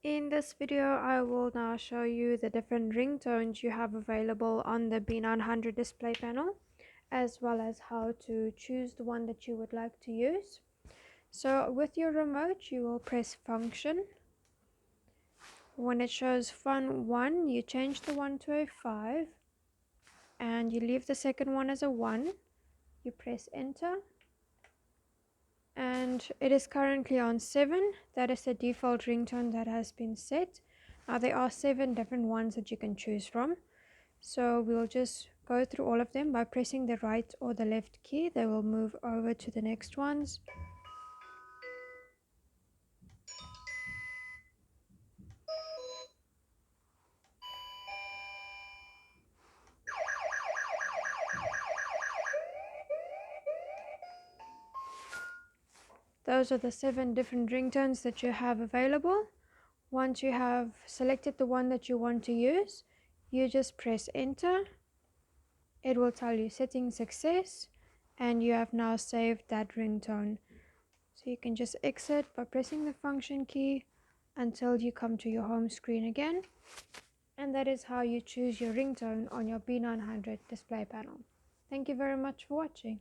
In this video, I will now show you the different ringtones you have available on the B900 display panel, as well as how to choose the one that you would like to use. So with your remote, you will press function. When it shows fun 1, you change the 1 to a 5, and you leave the second one as a 1. You press enter. And it is currently on 7. That is the default ringtone that has been set. Now there are 7 different ones that you can choose from, so we'll just go through all of them by pressing the right or the left key. They will move over to the next ones. Those are the 7 different ringtones that you have available. Once you have selected the one that you want to use, you just press enter. It will tell you setting success, and you have now saved that ringtone. So you can just exit by pressing the function key until you come to your home screen again. And that is how you choose your ringtone on your B900 display panel. Thank you very much for watching.